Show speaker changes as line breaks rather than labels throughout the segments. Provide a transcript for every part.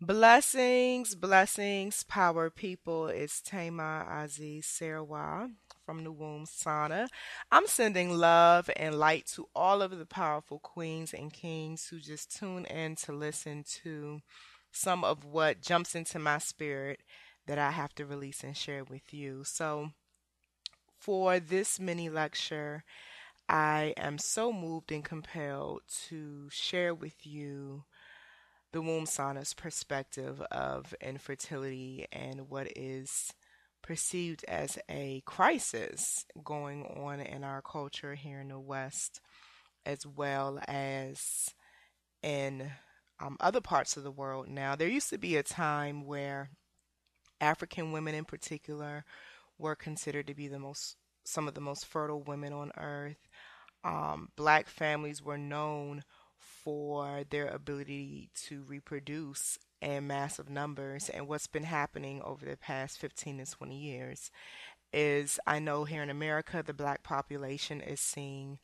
Blessings, power people. It's Thema Azize Serwa from the Womb Sauna. I'm sending love and light to all of the powerful queens and kings who just tune in to listen to some of what jumps into my spirit that I have to release and share with you. So, for this mini lecture, I am so moved and compelled to share with you the womb sauna's perspective of infertility and what is perceived as a crisis going on in our culture here in the West, as well as in other parts of the world now. There used to be a time where African women in particular were considered to be some of the most fertile women on earth. Black families were known for their ability to reproduce in massive numbers. And what's been happening over the past 15 to 20 years is I know here in America, the black population is seeing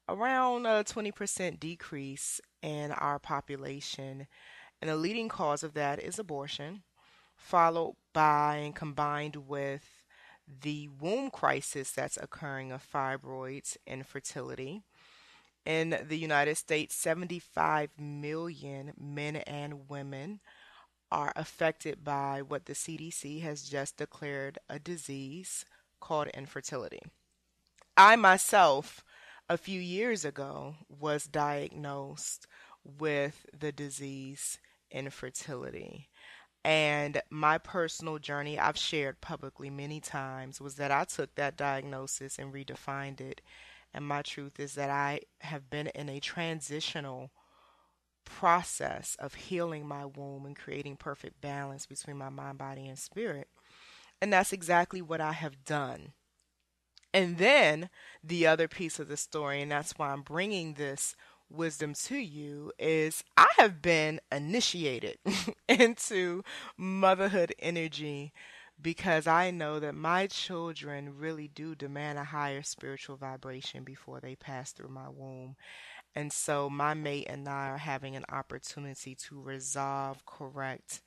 around a 20% decrease in our population. And the leading cause of that is abortion, followed by and combined with the womb crisis that's occurring of fibroids, infertility. In the United States, 75 million men and women are affected by what the CDC has just declared a disease called infertility. I myself, a few years ago, was diagnosed with the disease infertility. And my personal journey, I've shared publicly many times, was that I took that diagnosis and redefined it. And my truth is that I have been in a transitional process of healing my womb and creating perfect balance between my mind, body, and spirit. And that's exactly what I have done. And then the other piece of the story, and that's why I'm bringing this wisdom to you, is I have been initiated into motherhood energy because I know that my children really do demand a higher spiritual vibration before they pass through my womb. And so my mate and I are having an opportunity to resolve, correct,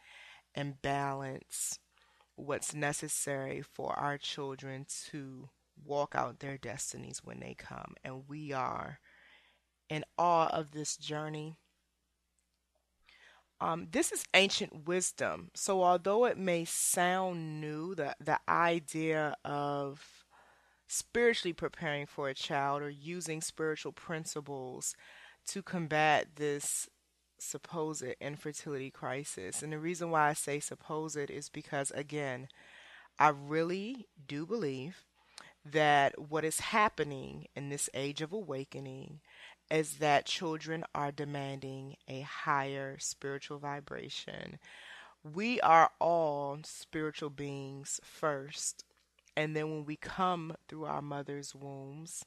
and balance what's necessary for our children to walk out their destinies when they come. And we are in awe of this journey. This is ancient wisdom. So, although it may sound new, the idea of spiritually preparing for a child or using spiritual principles to combat this supposed infertility crisis. And the reason why I say supposed is because, again, I really do believe that what is happening in this age of awakening is that children are demanding a higher spiritual vibration. We are all spiritual beings first, and then when we come through our mother's wombs,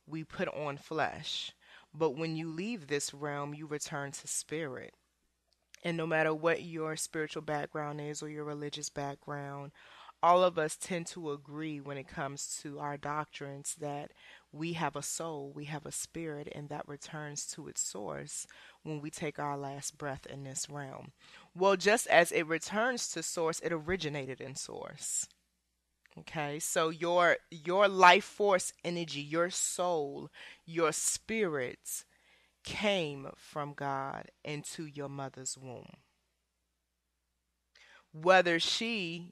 we put on flesh. But when you leave this realm, you return to spirit. And no matter what your spiritual background is or your religious background, all of us tend to agree when it comes to our doctrines that we have a soul, we have a spirit, and that returns to its source when we take our last breath in this realm. Well, just as it returns to source, it originated in source. Okay, so your life force energy, your soul, your spirit came from God into your mother's womb. Whether she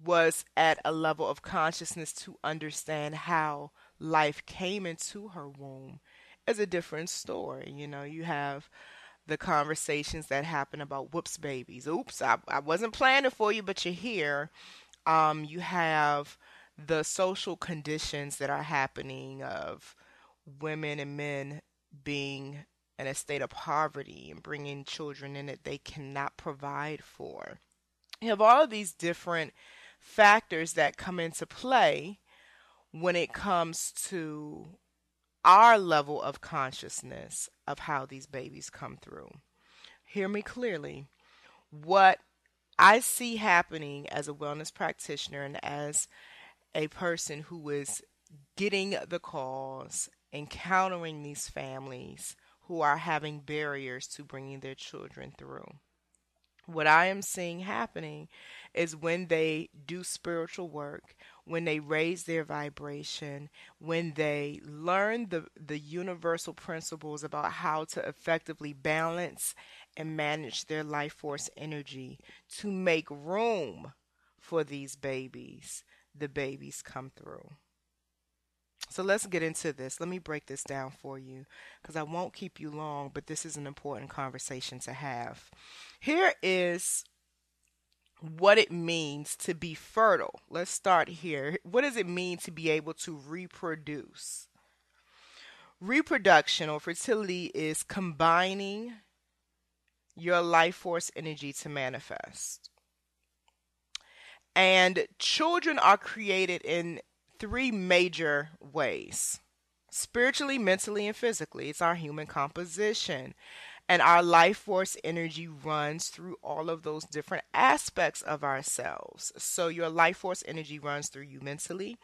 was at a level of consciousness to understand how life came into her womb is a different story. You know, you have the conversations that happen about whoops babies. Oops, I wasn't planning for you, but you're here. You have the social conditions that are happening of women and men being in a state of poverty and bringing children in that they cannot provide for. You have all of these different factors that come into play when it comes to our level of consciousness of how these babies come through. Hear me clearly. What I see happening as a wellness practitioner and as a person who is getting the calls, encountering these families who are having barriers to bringing their children through. What I am seeing happening is when they do spiritual work, when they raise their vibration, when they learn the universal principles about how to effectively balance and manage their life force energy to make room for these babies, the babies come through. So let's get into this. Let me break this down for you because I won't keep you long, but this is an important conversation to have. Here is what it means to be fertile. Let's start here. What does it mean to be able to reproduce? Reproduction or fertility is combining your life force energy to manifest. And children are created in three major ways: spiritually, mentally, and physically. It's our human composition. And our life force energy runs through all of those different aspects of ourselves. So your life force energy runs through you mentally,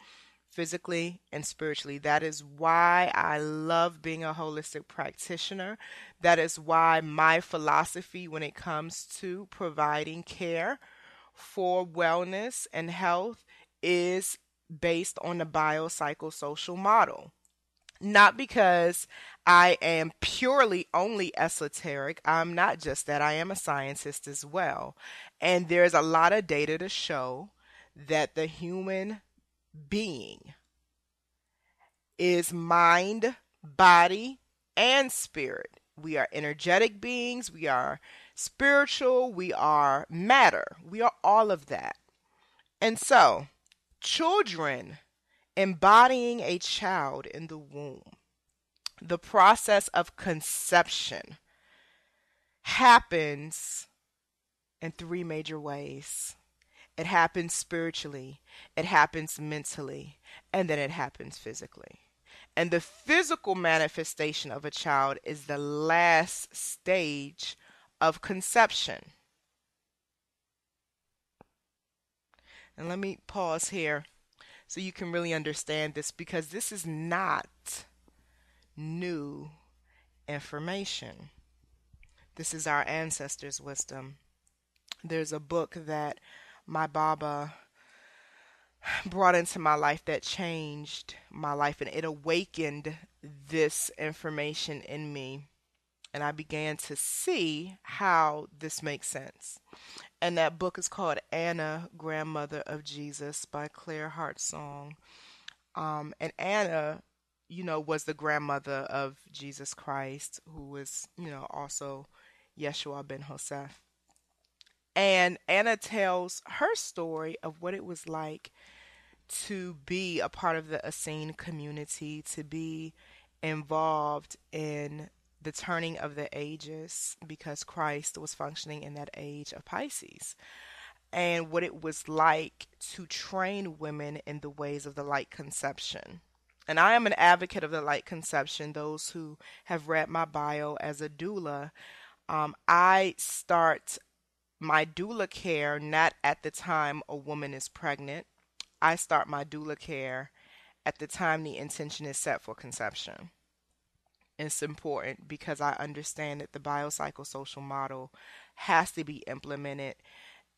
physically, and spiritually. That is why I love being a holistic practitioner. That is why my philosophy when it comes to providing care for wellness and health is based on the biopsychosocial model. Not because I am purely only esoteric. I'm not just that. I am a scientist as well. And there's a lot of data to show that the human being is mind, body, and spirit. We are energetic beings. We are spiritual. We are matter. We are all of that. And so, children, embodying a child in the womb, the process of conception happens in three major ways. It happens spiritually, it happens mentally, and then it happens physically. And the physical manifestation of a child is the last stage of conception. And let me pause here so you can really understand this, because this is not new information. This is our ancestors' wisdom. There's a book that my Baba brought into my life that changed my life, and it awakened this information in me. And I began to see how this makes sense. And that book is called Anna, Grandmother of Jesus by Claire Hartsong. And Anna, was the grandmother of Jesus Christ, who was, also Yeshua ben Joseph. And Anna tells her story of what it was like to be a part of the Essene community, to be involved in the turning of the ages, because Christ was functioning in that age of Pisces, and what it was like to train women in the ways of the light conception. And I am an advocate of the light conception. Those who have read my bio as a doula, I start my doula care not at the time a woman is pregnant. I start my doula care at the time the intention is set for conception. It's important because I understand that the biopsychosocial model has to be implemented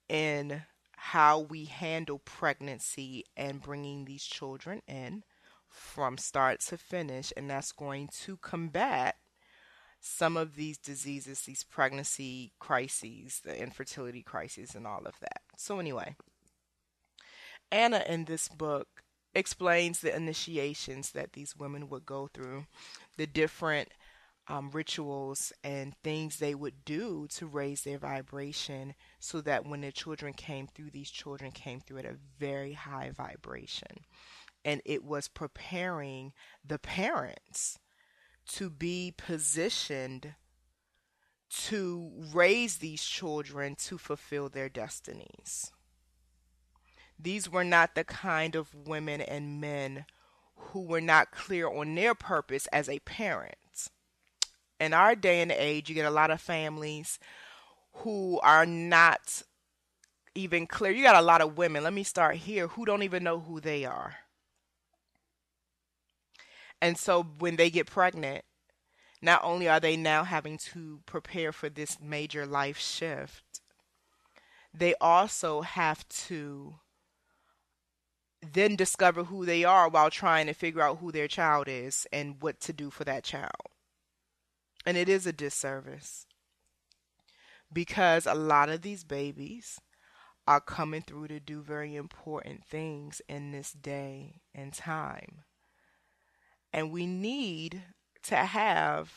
in how we handle pregnancy and bringing these children in from start to finish. And that's going to combat some of these diseases, these pregnancy crises, the infertility crises, and all of that. So, anyway, Anna in this book explains the initiations that these women would go through, the different rituals and things they would do to raise their vibration so that when their children came through, these children came through at a very high vibration. And it was preparing the parents to be positioned to raise these children to fulfill their destinies. These were not the kind of women and men who were not clear on their purpose as a parent. In our day and age, you get a lot of families who are not even clear. You got a lot of women, let me start here, who don't even know who they are. And so when they get pregnant, not only are they now having to prepare for this major life shift, they also have to then discover who they are while trying to figure out who their child is and what to do for that child. And it is a disservice because a lot of these babies are coming through to do very important things in this day and time. And we need to have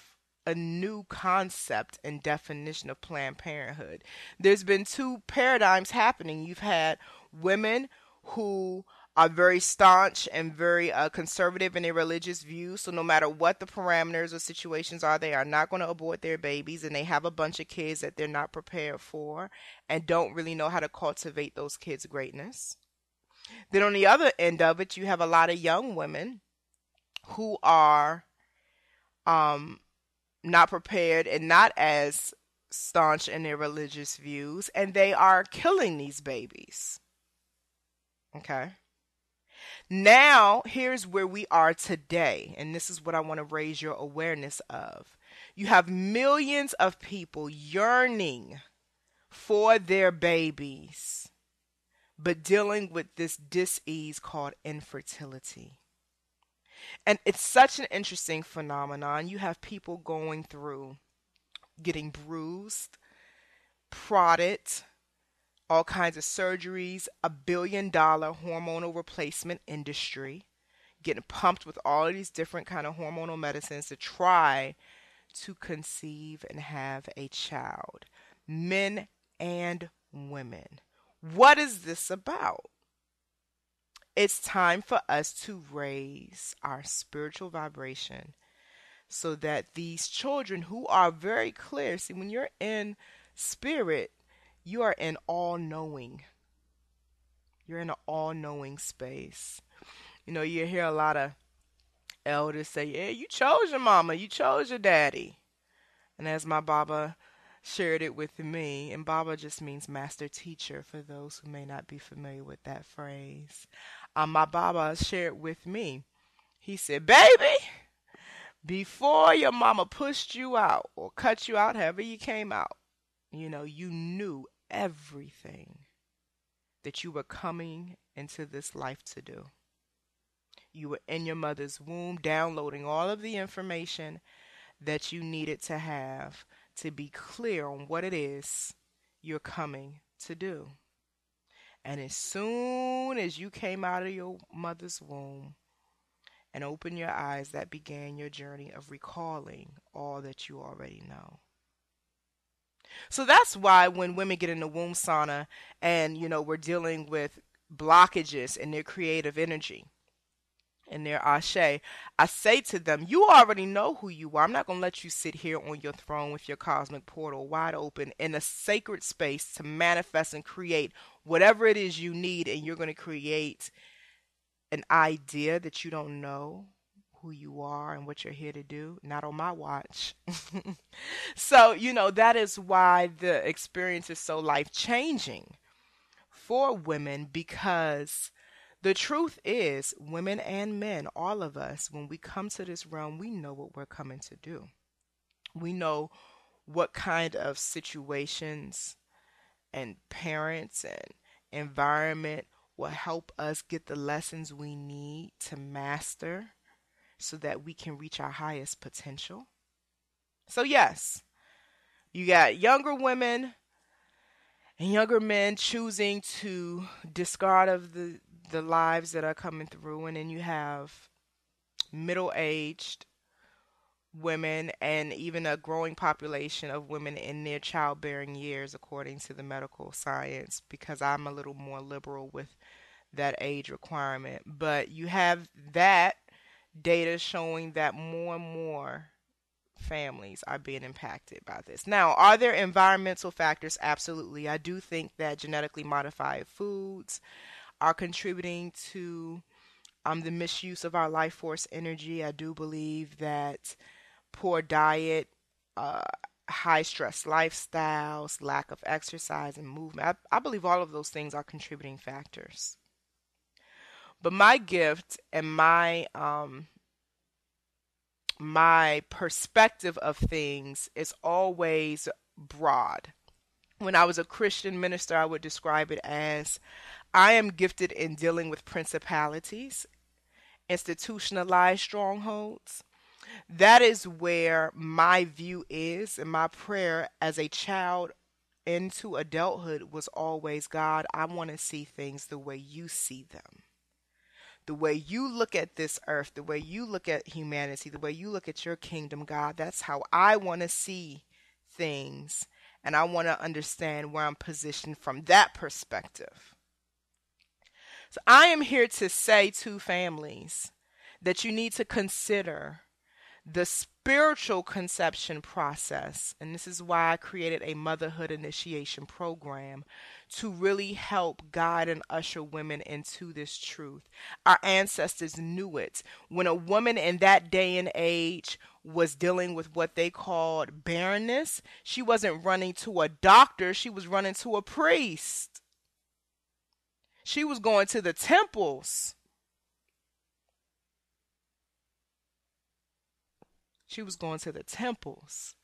a new concept and definition of Planned Parenthood. There's been two paradigms happening. You've had women who are very staunch and very conservative in their religious views. So no matter what the parameters or situations are, they are not going to abort their babies, and they have a bunch of kids that they're not prepared for and don't really know how to cultivate those kids' greatness. Then on the other end of it, you have a lot of young women who are um, not prepared and not as staunch in their religious views, and they are killing these babies. Okay. Now, here's where we are today, and this is what I want to raise your awareness of. You have millions of people yearning for their babies, but dealing with this dis-ease called infertility. And it's such an interesting phenomenon. You have people going through getting bruised, prodded, all kinds of surgeries, $1 billion hormonal replacement industry, getting pumped with all of these different kind of hormonal medicines to try to conceive and have a child. Men and women. What is this about? It's time for us to raise our spiritual vibration so that these children who are very clear, see, when you're in spirit, you are in all-knowing. You're in an all-knowing space. You know, you hear a lot of elders say, yeah, you chose your mama, you chose your daddy. And as my Baba shared it with me, and Baba just means master teacher for those who may not be familiar with that phrase. My Baba shared with me, he said, baby, before your mama pushed you out or cut you out, however you came out, you know, you knew everything that you were coming into this life to do. You were in your mother's womb downloading all of the information that you needed to have to be clear on what it is you're coming to do. And as soon as you came out of your mother's womb and opened your eyes, that began your journey of recalling all that you already know. So that's why when women get in the womb sauna and, you know, we're dealing with blockages in their creative energy, in their ashe, I say to them, you already know who you are. I'm not going to let you sit here on your throne with your cosmic portal wide open in a sacred space to manifest and create whatever it is you need, and you're going to create an idea that you don't know who you are and what you're here to do. Not on my watch. So, you know, that is why the experience is so life-changing for women, because the truth is, women and men, all of us, when we come to this realm, we know what we're coming to do. We know what kind of situations and parents and environment will help us get the lessons we need to master so that we can reach our highest potential. So yes, you got younger women and younger men choosing to discard of the lives that are coming through, and then you have middle-aged women and even a growing population of women in their childbearing years, according to the medical science, because I'm a little more liberal with that age requirement. But you have that data showing that more and more families are being impacted by this. Now, are there environmental factors? Absolutely. I do think that genetically modified foods are contributing to the misuse of our life force energy. I do believe that poor diet, uh, high stress lifestyles, lack of exercise and movement, I believe all of those things are contributing factors. But my gift and my perspective of things is always broad. When I was a Christian minister, I would describe it as I am gifted in dealing with principalities, institutionalized strongholds. That is where my view is, and my prayer as a child into adulthood was always, God, I want to see things the way you see them. The way you look at this earth, the way you look at humanity, the way you look at your kingdom, God, that's how I want to see things. And I want to understand where I'm positioned from that perspective. So I am here to say to families that you need to consider the spiritual conception process. And this is why I created a motherhood initiation program to really help guide and usher women into this truth. Our ancestors knew it. When a woman in that day and age was dealing with what they called barrenness, she wasn't running to a doctor, she was running to a priest. She was going to the temples. She was going to the temples.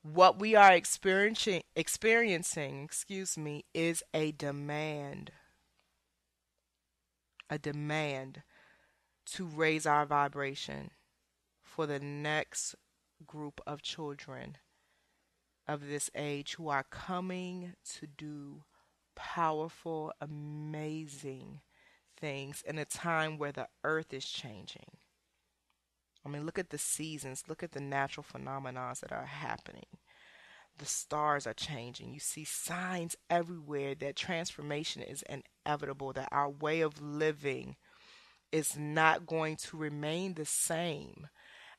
What we are experiencing, is a demand to raise our vibration for the next group of children of this age who are coming to do powerful, amazing things in a time where the earth is changing. I mean, look at the seasons, look at the natural phenomena that are happening. The stars are changing. You see signs everywhere that transformation is inevitable, that our way of living is not going to remain the same.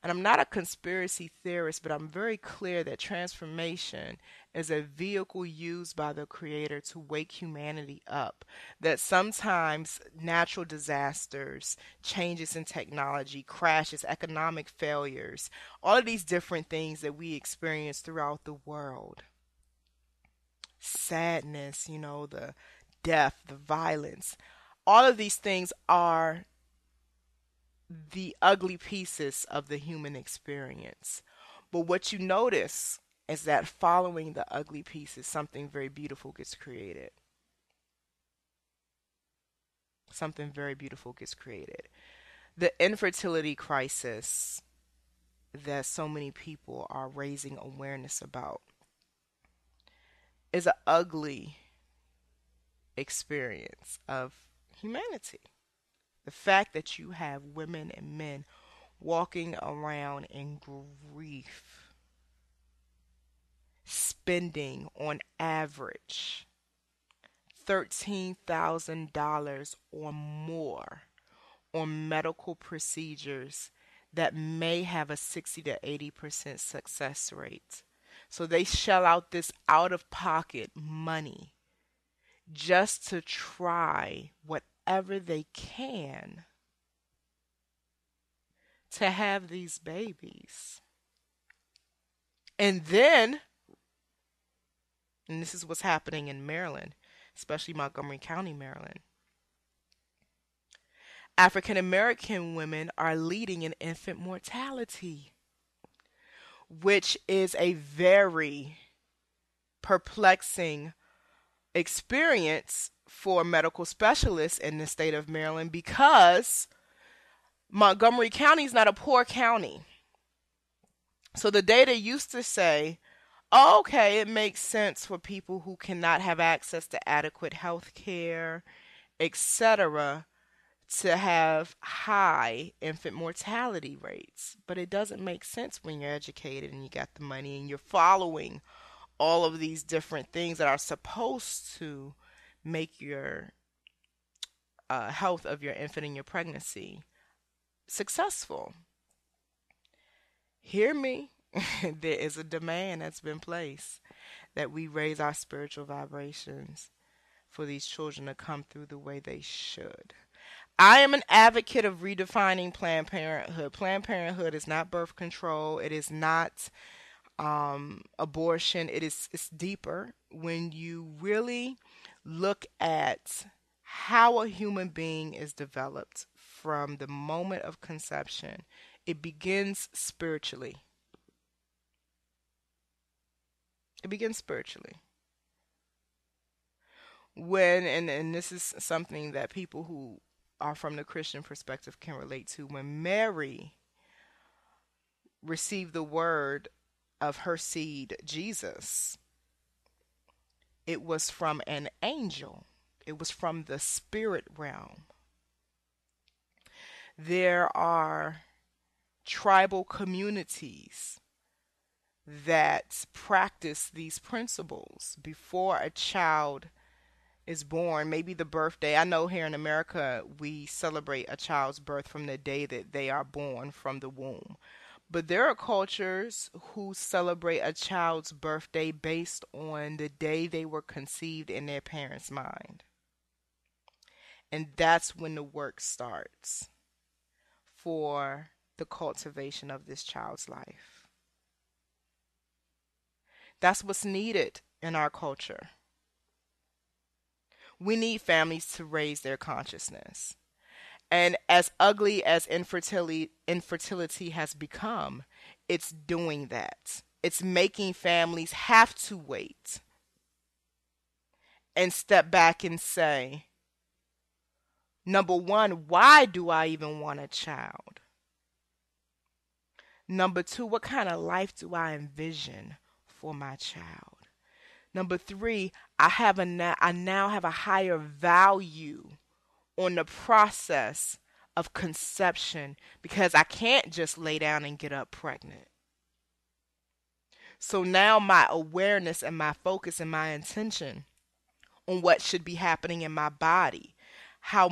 And I'm not a conspiracy theorist, but I'm very clear that transformation is a vehicle used by the Creator to wake humanity up. That sometimes natural disasters, changes in technology, crashes, economic failures, all of these different things that we experience throughout the world, sadness, the death, the violence, all of these things are the ugly pieces of the human experience. But what you notice is that following the ugly pieces, something very beautiful gets created. Something very beautiful gets created. The infertility crisis that so many people are raising awareness about is an ugly experience of humanity. The fact that you have women and men walking around in grief, spending on average $13,000 or more on medical procedures that may have a 60 to 80% success rate. So they shell out this out of pocket money just to try whatever they can to have these babies. And then, and this is what's happening in Maryland, especially Montgomery County, Maryland, African American women are leading in infant mortality, which is a very perplexing experience for medical specialists in the state of Maryland, because Montgomery County is not a poor county. So the data used to say, oh, okay, it makes sense for people who cannot have access to adequate health care, etc., to have high infant mortality rates. But it doesn't make sense when you're educated and you got the money and you're following all of these different things that are supposed to make your health of your infant and your pregnancy successful. Hear me. There is a demand that's been placed that we raise our spiritual vibrations for these children to come through the way they should. I am an advocate of redefining Planned Parenthood. Planned Parenthood is not birth control. It is not abortion. It's deeper. When you really look at how a human being is developed from the moment of conception, it begins spiritually. It begins spiritually. And this is something that people who are from the Christian perspective can relate to. When Mary received the word of her seed, Jesus, it was from an angel. It was from the spirit realm. There are tribal communities that practice these principles before a child is born. Maybe the birthday. I know here in America we celebrate a child's birth from the day that they are born from the womb. But there are cultures who celebrate a child's birthday based on the day they were conceived in their parents' mind. And that's when the work starts for the cultivation of this child's life. That's what's needed in our culture. We need families to raise their consciousness. And as ugly as infertility has become, it's doing that. It's making families have to wait and step back and say, number one, why do I even want a child? Number two, what kind of life do I envision for my child? Number three, I now have a higher value on the process of conception because I can't just lay down and get up pregnant. So now my awareness and my focus and my intention on what should be happening in my body, how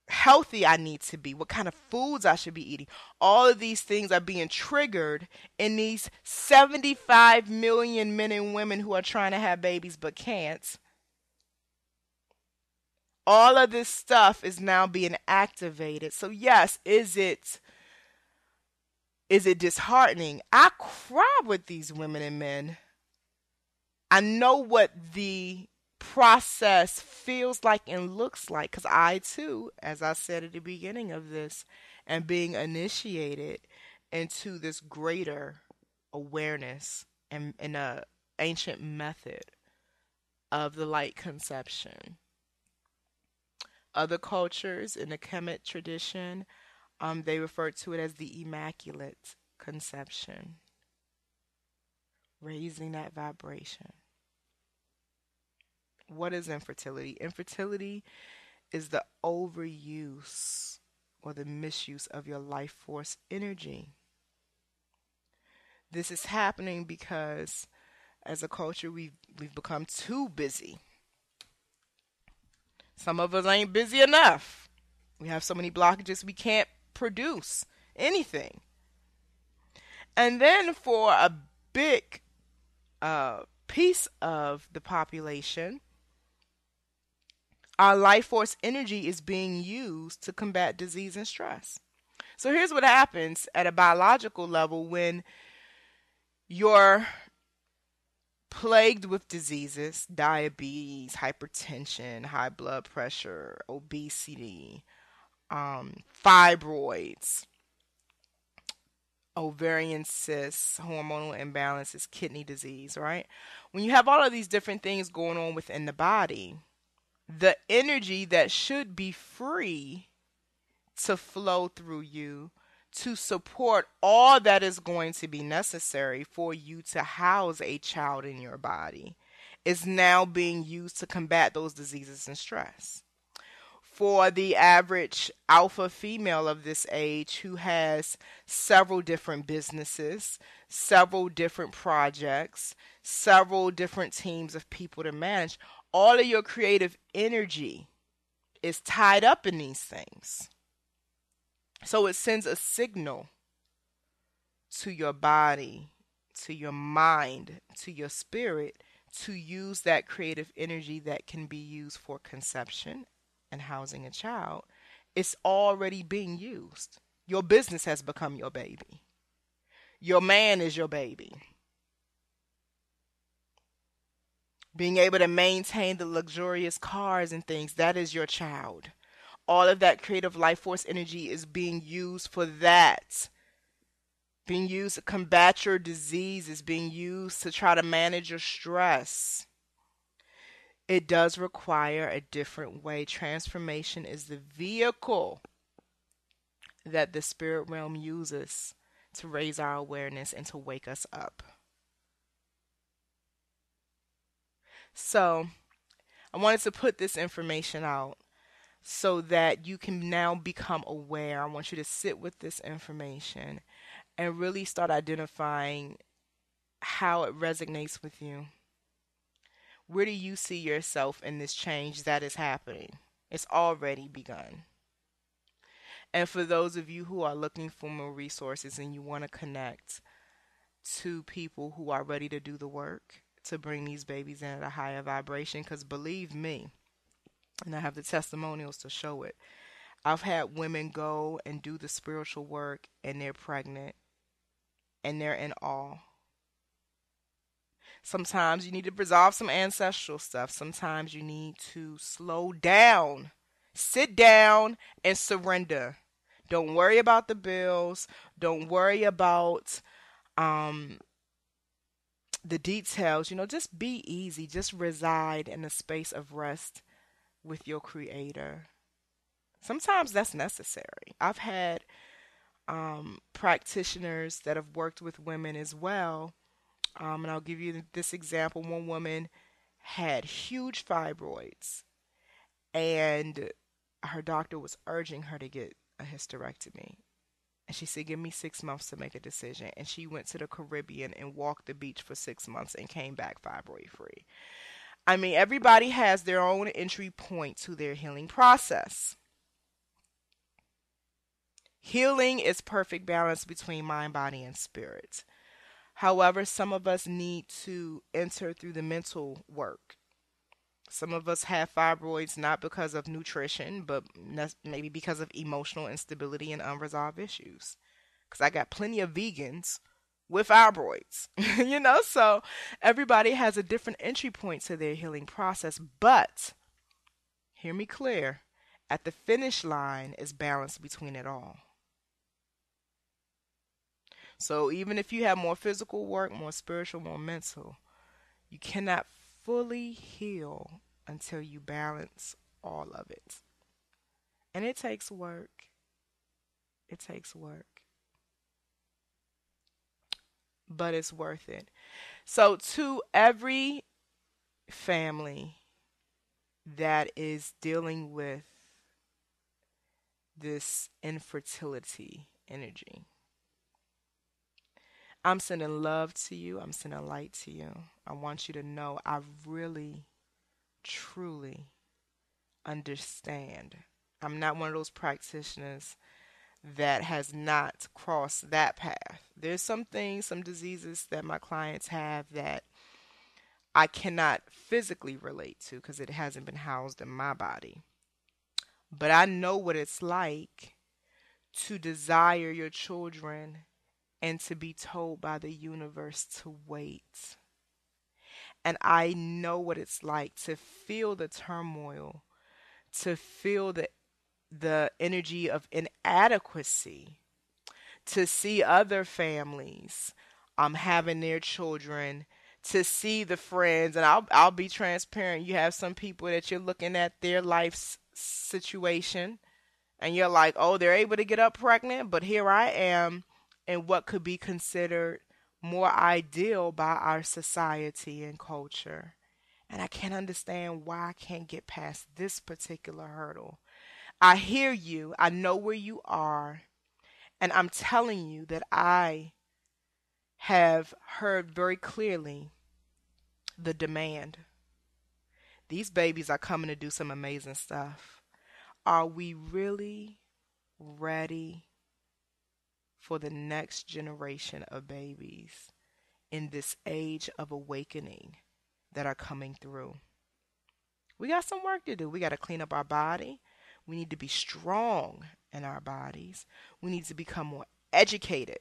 healthy I need to be, what kind of foods I should be eating. All of these things are being triggered in these 75 million men and women who are trying to have babies but can't. All of this stuff is now being activated. So yes, is it disheartening? I cry with these women and men. I know what the process feels like and looks like because I too, as I said at the beginning of this, am being initiated into this greater awareness and in a ancient method of the light conception. Other cultures in the Kemet tradition, they refer to it as the immaculate conception, raising that vibration. What is infertility? Infertility is the overuse or the misuse of your life force energy. This is happening because as a culture we've become too busy. Some of us ain't busy enough. We have so many blockages we can't produce anything. And then for a big piece of the population, our life force energy is being used to combat disease and stress. So here's what happens at a biological level when you're plagued with diseases: diabetes, hypertension, high blood pressure, obesity, fibroids, ovarian cysts, hormonal imbalances, kidney disease, right? When you have all of these different things going on within the body, the energy that should be free to flow through you to support all that is going to be necessary for you to house a child in your body is now being used to combat those diseases and stress. For the average alpha female of this age who has several different businesses, several different projects, several different teams of people to manage, all of your creative energy is tied up in these things. So it sends a signal to your body, to your mind, to your spirit to use that creative energy that can be used for conception and housing a child. It's already being used. Your business has become your baby. Your man is your baby. Being able to maintain the luxurious cars and things, that is your child. All of that creative life force energy is being used for that being used to combat your disease, is being used to try to manage your stress. It does require a different way. Transformation is the vehicle that the spirit realm uses to raise our awareness and to wake us up. So, I wanted to put this information out so that you can now become aware. I want you to sit with this information and really start identifying how it resonates with you. Where do you see yourself in this change that is happening? It's already begun. And for those of you who are looking for more resources and you want to connect to people who are ready to do the work to bring these babies in at a higher vibration, because believe me, and I have the testimonials to show it, I've had women go and do the spiritual work and they're pregnant and they're in awe. Sometimes you need to resolve some ancestral stuff. Sometimes you need to slow down, sit down, and surrender. Don't worry about the bills. Don't worry about the details. Just be easy. Just reside in a space of rest with your creator. Sometimes that's necessary. I've had practitioners that have worked with women as well. And I'll give you this example. One woman had huge fibroids, and her doctor was urging her to get a hysterectomy. And she said, give me 6 months to make a decision. And she went to the Caribbean and walked the beach for 6 months and came back fibroid free. I mean, everybody has their own entry point to their healing process. Healing is perfect balance between mind, body, and spirit. However, some of us need to enter through the mental work. Some of us have fibroids not because of nutrition, but maybe because of emotional instability and unresolved issues. Because I got plenty of vegans with fibroids, so everybody has a different entry point to their healing process. But, hear me clear, at the finish line is balance between it all. So even if you have more physical work, more spiritual, more mental, you cannot fully heal until you balance all of it. And it takes work. It takes work. But it's worth it. So to every family that is dealing with this infertility energy, I'm sending love to you. I'm sending light to you. I want you to know I really, truly understand. I'm not one of those practitioners that has not crossed that path. There's some things, some diseases that my clients have that I cannot physically relate to because it hasn't been housed in my body. But I know what it's like to desire your children and to be told by the universe to wait. And I know what it's like to feel the turmoil, to feel the energy of inadequacy, to see other families having their children, to see the friends. And I'll be transparent. You have some people that you're looking at their life situation and you're like, oh, they're able to get up pregnant, but here I am in what could be considered more ideal by our society and culture. And I can't understand why I can't get past this particular hurdle. I hear you. I know where you are. And I'm telling you that I have heard very clearly the demand. These babies are coming to do some amazing stuff. Are we really ready for the next generation of babies in this age of awakening that are coming through? We got some work to do. We got to clean up our body. We need to be strong in our bodies. We need to become more educated.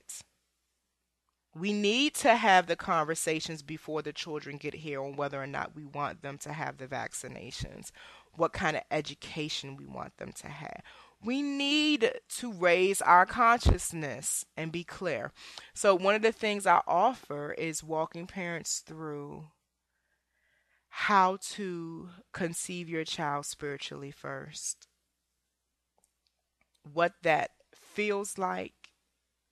We need to have the conversations before the children get here on whether or not we want them to have the vaccinations, what kind of education we want them to have. We need to raise our consciousness and be clear. So, one of the things I offer is walking parents through how to conceive your child spiritually first, what that feels like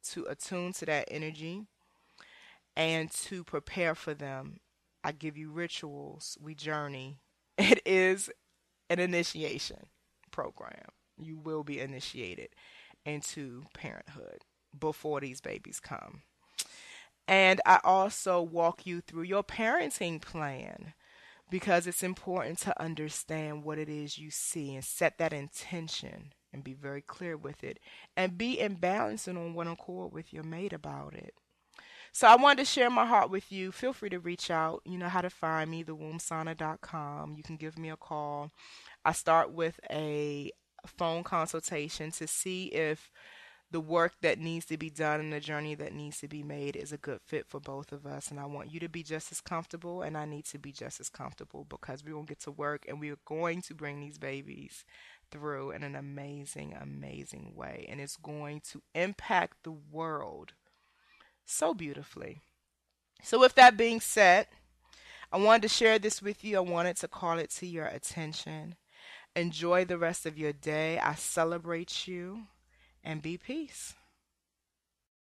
to attune to that energy and to prepare for them. I give you rituals, we journey. It is an initiation program. You will be initiated into parenthood before these babies come. And I also walk you through your parenting plan because it's important to understand what it is you see and set that intention and be very clear with it and be in balance and on one accord with your mate about it. So I wanted to share my heart with you. Feel free to reach out. You know how to find me, thewombsauna.com. You can give me a call. I start with a phone consultation to see if the work that needs to be done and the journey that needs to be made is a good fit for both of us. And I want you to be just as comfortable, and I need to be just as comfortable because we're going to get to work and we're going to bring these babies through in an amazing, amazing way. And it's going to impact the world so beautifully. So, with that being said, I wanted to share this with you. I wanted to call it to your attention. Enjoy the rest of your day. I celebrate you and be peace.